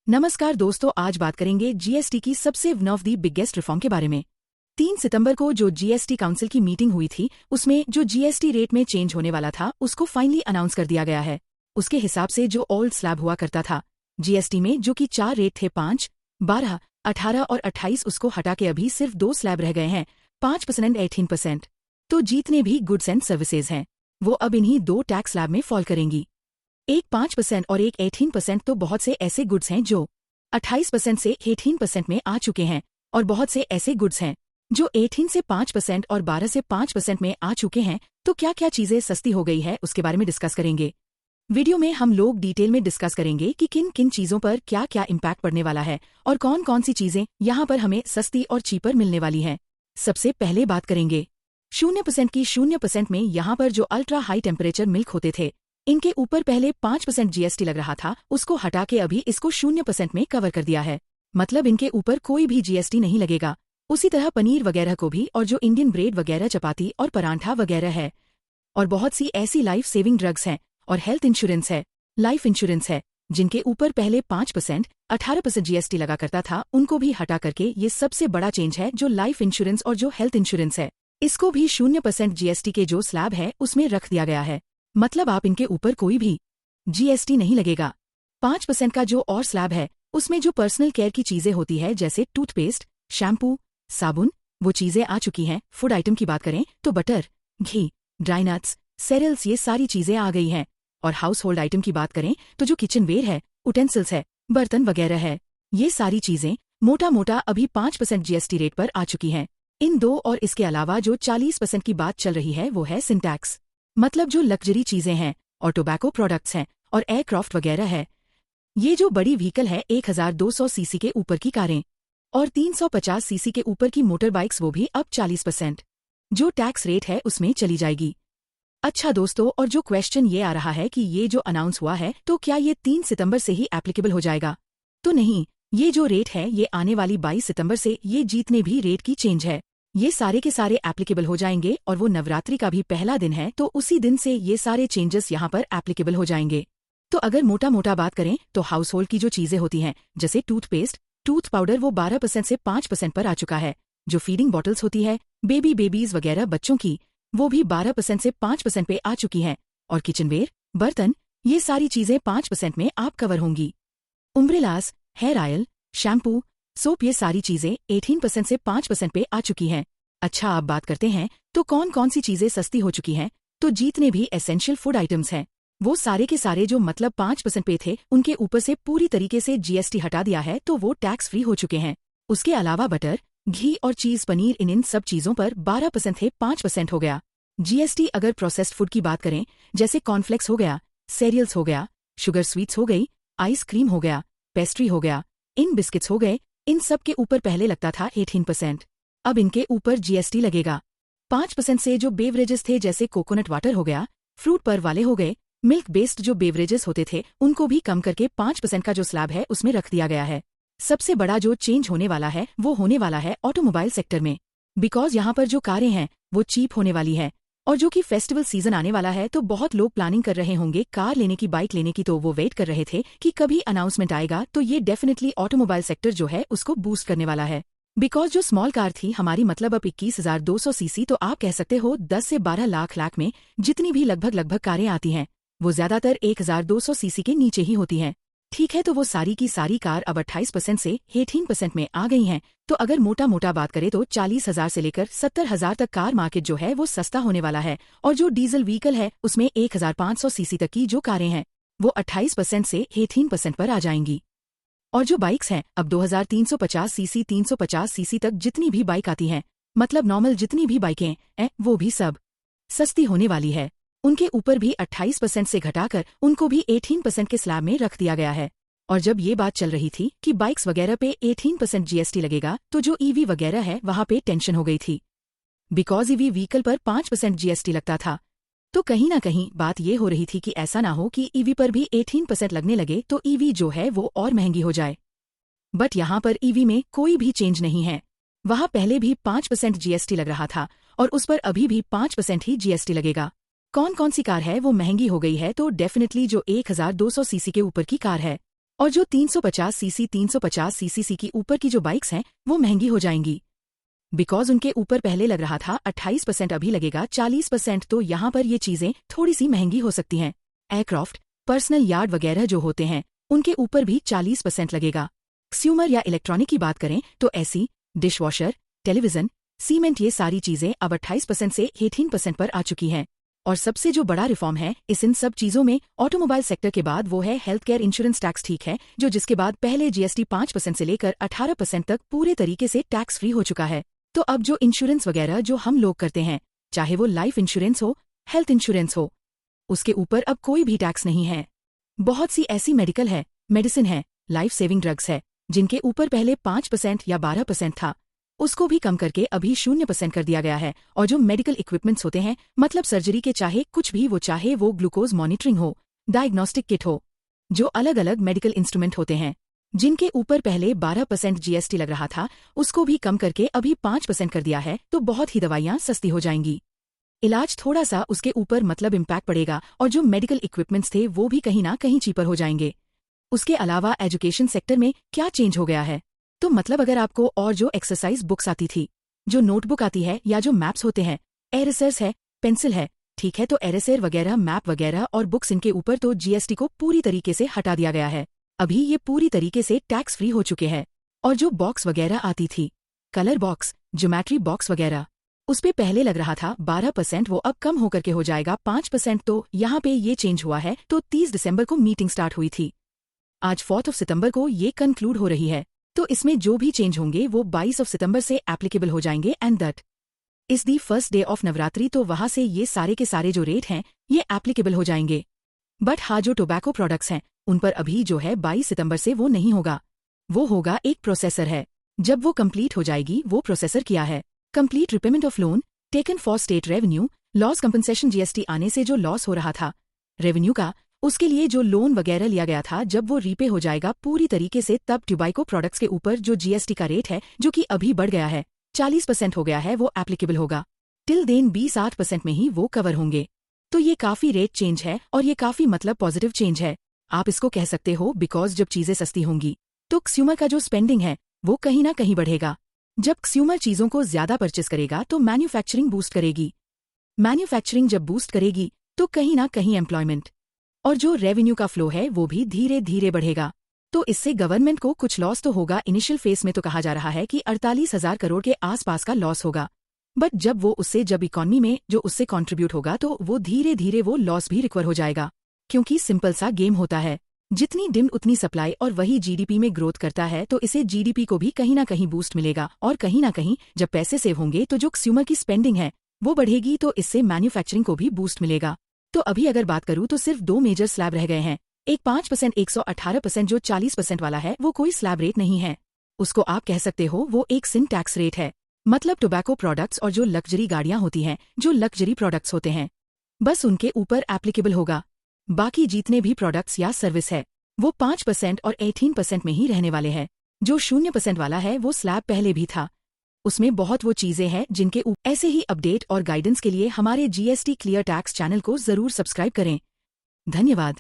नमस्कार दोस्तों, आज बात करेंगे जीएसटी की सबसे one of the biggest reform के बारे में। 3 सितंबर को जो जीएसटी काउंसिल की मीटिंग हुई थी, उसमें जो जीएसटी रेट में चेंज होने वाला था उसको फाइनली अनाउंस कर दिया गया है। उसके हिसाब से जो ओल्ड स्लैब हुआ करता था जीएसटी में, जो कि 4 रेट थे 5, 12, 18 और 28, उसको हटा के अभी सिर्फ 2 स्लैब रह गए हैं, 5% एंड 18%। तो जितने भी गुड्स एंड सर्विसेज हैं वो अब इन्हीं 2 टैक्स स्लैब में फॉल करेंगी। एक 5% और एक 18%। तो बहुत से ऐसे गुड्स हैं जो 28% से 18% में आ चुके हैं, और बहुत से ऐसे गुड्स हैं जो 18 से 5% और 12 से 5% में आ चुके हैं। तो क्या क्या चीजें सस्ती हो गई है उसके बारे में डिस्कस करेंगे। वीडियो में हम लोग डिटेल में डिस्कस करेंगे कि किन किन चीजों पर क्या क्या इम्पैक्ट पड़ने वाला है और कौन कौन सी चीजें यहाँ पर हमें सस्ती और चीपर मिलने वाली हैं। सबसे पहले बात करेंगे 0% की। 0% में यहाँ पर जो अल्ट्रा हाई टेम्परेचर मिल्क होते थे, इनके ऊपर पहले 5% जीएसटी लग रहा था, उसको हटा के अभी इसको 0% में कवर कर दिया है। मतलब इनके ऊपर कोई भी जीएसटी नहीं लगेगा। उसी तरह पनीर वगैरह को भी, और जो इंडियन ब्रेड वगैरह, चपाती और परांठा वगैरह है, और बहुत सी ऐसी लाइफ सेविंग ड्रग्स हैं और हेल्थ इंश्योरेंस है, लाइफ इंश्योरेंस है, जिनके ऊपर पहले 5%, 18% जीएसटी लगा करता था, उनको भी हटा करके ये सबसे बड़ा चेंज है। जो लाइफ इंश्योरेंस और जो हेल्थ इंश्योरेंस है, इसको भी 0% जीएसटी के जो स्लैब है उसमें रख दिया गया है। मतलब आप इनके ऊपर कोई भी जीएसटी नहीं लगेगा। 5% का जो और स्लैब है उसमें जो पर्सनल केयर की चीजें होती है, जैसे टूथपेस्ट, शैम्पू, साबुन, वो चीजें आ चुकी हैं। फूड आइटम की बात करें तो बटर, घी, ड्राई नट्स, सेरियल्स, ये सारी चीजें आ गई हैं। और हाउस होल्ड आइटम की बात करें तो जो किचन वेयर है, उटेंसिल्स है, बर्तन वगैरह है, ये सारी चीजें मोटा मोटा अभी 5% जीएसटी रेट पर आ चुकी हैं। इन दो और इसके अलावा जो 40% की बात चल रही है वो है सिंटैक्स। मतलब जो लग्जरी चीजें हैं और टोबैको प्रोडक्ट्स हैं और एयरक्राफ्ट वगैरह है। ये जो बड़ी व्हीकल है 1200 सीसी के ऊपर की कारें और 350 सीसी के ऊपर की मोटर बाइक्स, वो भी अब 40% जो टैक्स रेट है उसमें चली जाएगी। अच्छा दोस्तों, और जो क्वेश्चन ये आ रहा है कि ये जो अनाउंस हुआ है तो क्या ये 3 सितंबर से ही एप्लीकेबल हो जाएगा? तो नहीं, ये जो रेट है ये आने वाली 22 सितंबर से ये जितने भी रेट की चेंज है ये सारे के सारे एप्लीकेबल हो जाएंगे। और वो नवरात्रि का भी पहला दिन है, तो उसी दिन से ये सारे चेंजेस यहाँ पर एप्लीकेबल हो जाएंगे। तो अगर मोटा मोटा बात करें तो हाउस होल्ड की जो चीजें होती हैं, जैसे टूथपेस्ट, टूथ पाउडर, वो 12% से 5% पर आ चुका है। जो फीडिंग बॉटल्स होती है, बेबीज वगैरह बच्चों की, वो भी 12% से 5% पे आ चुकी हैं। और किचनवेयर, बर्तन, ये सारी चीजें 5% में आप कवर होंगी। उम्ब्रेलास, हेयर ऑयल, शैम्पू, सोप, ये सारी चीजें 18% से 5% पे आ चुकी हैं। अच्छा, आप बात करते हैं तो कौन कौन सी चीजें सस्ती हो चुकी हैं। तो जितने भी एसेंशियल फूड आइटम्स हैं वो सारे के सारे जो मतलब 5% पे थे, उनके ऊपर से पूरी तरीके से जीएसटी हटा दिया है, तो वो टैक्स फ्री हो चुके हैं। उसके अलावा बटर, घी और चीज, पनीर, इन सब चीजों पर 12% थे, 5% हो गया जीएसटी। अगर प्रोसेस्ड फूड की बात करें, जैसे कॉर्नफ्लेक्स हो गया, सेरियल्स हो गया, शुगर स्वीट्स हो गई, आइसक्रीम हो गया, पेस्ट्री हो गया, इन बिस्किट्स हो गए, इन सब के ऊपर पहले लगता था 18%, अब इनके ऊपर जीएसटी लगेगा 5% से। जो बेवरेजेस थे, जैसे कोकोनट वाटर हो गया, फ्रूट पर वाले हो गए, मिल्क बेस्ड जो बेवरेजेस होते थे, उनको भी कम करके 5% का जो स्लैब है उसमें रख दिया गया है। सबसे बड़ा जो चेंज होने वाला है वो होने वाला है ऑटोमोबाइल सेक्टर में, बिकॉज यहाँ पर जो कारें हैं वो चीप होने वाली है। और जो कि फेस्टिवल सीजन आने वाला है, तो बहुत लोग प्लानिंग कर रहे होंगे कार लेने की, बाइक लेने की, तो वो वेट कर रहे थे कि कभी अनाउंसमेंट आएगा। तो ये डेफिनेटली ऑटोमोबाइल सेक्टर जो है उसको बूस्ट करने वाला है। बिकॉज जो स्मॉल कार थी हमारी, मतलब अब 21,200 सीसी, तो आप कह सकते हो 10 से 12 लाख में जितनी भी लगभग कारें आती हैं वो ज्यादातर 1,200 सीसी के नीचे ही होती हैं। ठीक है, तो वो सारी की सारी कार अब 28% से 18% में आ गई हैं। तो अगर मोटा मोटा बात करें तो 40,000 से लेकर 70,000 तक कार मार्केट जो है वो सस्ता होने वाला है। और जो डीजल व्हीकल है उसमें 1,500 सीसी तक की जो कारें हैं वो 28% से 18% पर आ जाएंगी। और जो बाइक्स हैं, अब 2,350 सीसी, 350 सीसी तक जितनी भी बाइक आती हैं, मतलब नॉर्मल जितनी भी बाइकें हैं, वो भी सब सस्ती होने वाली है। उनके ऊपर भी 28% से घटाकर उनको भी 18% के स्लैब में रख दिया गया है। और जब ये बात चल रही थी कि बाइक्स वगैरह पे 18% जीएसटी लगेगा, तो जो ईवी वगैरह है वहां पे टेंशन हो गई थी, बिकॉज ईवी व्हीकल पर 5% जीएसटी लगता था। तो कहीं ना कहीं बात ये हो रही थी कि ऐसा ना हो कि ईवी पर भी 18% लगने लगे तो ईवी जो है वो और महंगी हो जाए। बट यहाँ पर ईवी में कोई भी चेंज नहीं है। वहां पहले भी 5% जीएसटी लग रहा था और उस पर अभी भी 5% ही जीएसटी लगेगा। कौन कौन सी कार है वो महंगी हो गई है? तो डेफिनेटली जो 1,200 सीसी के ऊपर की कार है और जो 350 सीसी की ऊपर की जो बाइक्स हैं वो महंगी हो जाएंगी। बिकॉज उनके ऊपर पहले लग रहा था 28%, अभी लगेगा 40%, तो यहाँ पर ये चीजें थोड़ी सी महंगी हो सकती हैं। एयरक्राफ्ट, पर्सनल यार्ड वगैरह जो होते हैं उनके ऊपर भी 40% लगेगा। कंज्यूमर या इलेक्ट्रॉनिक की बात करें तो AC, dish washer, television, cement, ये सारी चीजें अब 28% से 18% पर आ चुकी हैं। और सबसे जो बड़ा रिफॉर्म है इन सब चीजों में ऑटोमोबाइल सेक्टर के बाद वो है हेल्थ केयर इंश्योरेंस टैक्स, ठीक है, जो जिसके बाद पहले जीएसटी 5% से लेकर 18% तक पूरे तरीके से टैक्स फ्री हो चुका है। तो अब जो इंश्योरेंस वगैरह जो हम लोग करते हैं, चाहे वो लाइफ इंश्योरेंस हो, हेल्थ इंश्योरेंस हो, उसके ऊपर अब कोई भी टैक्स नहीं है। बहुत सी ऐसी मेडिकल है, मेडिसिन है, लाइफ सेविंग ड्रग्स है, जिनके ऊपर पहले 5% या 12% था, उसको भी कम करके अभी 0% कर दिया गया है। और जो मेडिकल इक्विपमेंट्स होते हैं, मतलब सर्जरी के, चाहे कुछ भी वो, चाहे वो ग्लूकोज मॉनिटरिंग हो, डायग्नोस्टिक किट हो, जो अलग अलग मेडिकल इंस्ट्रूमेंट होते हैं, जिनके ऊपर पहले 12% जीएसटी लग रहा था, उसको भी कम करके अभी 5% कर दिया है। तो बहुत ही दवाइयाँ सस्ती हो जाएंगी। इलाज थोड़ा सा उसके ऊपर मतलब इम्पैक्ट पड़ेगा, और जो मेडिकल इक्विपमेंट्स थे वो भी कहीं ना कहीं चीपर हो जाएंगे। उसके अलावा एजुकेशन सेक्टर में क्या चेंज हो गया है, तो मतलब अगर आपको और जो एक्सरसाइज बुक्स आती थी, जो नोटबुक आती है, या जो मैप्स होते हैं, एरेसर्स है, पेंसिल है, ठीक है, तो एरेसर वगैरह, मैप वगैरह और बुक्स, इनके ऊपर तो जीएसटी को पूरी तरीके से हटा दिया गया है। अभी ये पूरी तरीके से टैक्स फ्री हो चुके हैं। और जो बॉक्स वगैरह आती थी, कलर बॉक्स, ज्योमेट्री बॉक्स वगैरह, उस पे पहले लग रहा था 12%, वो अब कम होकर के हो जाएगा 5%। तो यहाँ पे ये चेंज हुआ है। तो 30 दिसंबर को मीटिंग स्टार्ट हुई थी, आज 4 सितंबर को ये कंक्लूड हो रही है। तो इसमें जो भी चेंज होंगे वो 22 सितंबर से एप्लीकेबल हो जाएंगे, and that is the first day of Navratri. तो वहां से ये सारे के सारे जो रेट हैं ये एप्लीकेबल हो जाएंगे। बट हाँ, जो टोबैको प्रोडक्ट्स हैं उन पर अभी जो है 22 सितंबर से वो नहीं होगा। वो होगा एक प्रोसेसर है, जब वो कंप्लीट हो जाएगी। वो प्रोसेसर क्या है? Complete repayment of loan taken for state revenue loss compensation. GST आने से जो लॉस हो रहा था रेवेन्यू का, उसके लिए जो लोन वगैरह लिया गया था, जब वो रीपे हो जाएगा पूरी तरीके से, तब टोबैको प्रोडक्ट्स के ऊपर जो जीएसटी का रेट है, जो कि अभी बढ़ गया है, 40% हो गया है, वो एप्लीकेबल होगा। टिल देन 20-8% में ही वो कवर होंगे। तो ये काफी रेट चेंज है, और ये काफी मतलब पॉजिटिव चेंज है, आप इसको कह सकते हो। बिकॉज जब चीजें सस्ती होंगी तो कंज्यूमर का जो स्पेंडिंग है वो कहीं ना कहीं बढ़ेगा। जब कंज्यूमर चीजों को ज्यादा परचेस करेगा तो मैन्युफैक्चरिंग बूस्ट करेगी। मैन्युफैक्चरिंग जब बूस्ट करेगी तो कहीं ना कहीं एम्प्लॉयमेंट और जो रेवेन्यू का फ्लो है वो भी धीरे धीरे बढ़ेगा। तो इससे गवर्नमेंट को कुछ लॉस तो होगा। इनिशियल फेस में तो कहा जा रहा है कि 48,000 करोड़ के आसपास का लॉस होगा, बट जब इकॉनमी में जो उससे कंट्रीब्यूट होगा तो वो धीरे धीरे वो लॉस भी रिकवर हो जाएगा। क्योंकि सिंपल सा गेम होता है, जितनी डिमांड उतनी सप्लाई, और वही जीडीपी में ग्रोथ करता है। तो इसे जीडीपी को भी कहीं ना कहीं बूस्ट मिलेगा, और कहीं ना कहीं जब पैसे सेव होंगे तो जो कंज्यूमर की स्पेंडिंग है वो बढ़ेगी, तो इससे मैन्युफैक्चरिंग को भी बूस्ट मिलेगा। तो अभी अगर बात करूं तो सिर्फ 2 मेजर स्लैब रह गए हैं। एक 5%, 118%, जो 40% वाला है वो कोई स्लैब रेट नहीं है, उसको आप कह सकते हो वो एक सिन टैक्स रेट है। मतलब टोबैको प्रोडक्ट्स और जो लग्जरी गाड़ियां होती हैं, जो लग्जरी प्रोडक्ट्स होते हैं, बस उनके ऊपर एप्लीकेबल होगा। बाकी जितने भी प्रोडक्ट्स या सर्विस है वो 5% और 18% में ही रहने वाले हैं। जो 0% वाला है वो स्लैब पहले भी था, उसमें बहुत वो चीजें हैं जिनके ऊपर। ऐसे ही अपडेट और गाइडेंस के लिए हमारे जीएसटी क्लियर टैक्स चैनल को जरूर सब्सक्राइब करें। धन्यवाद।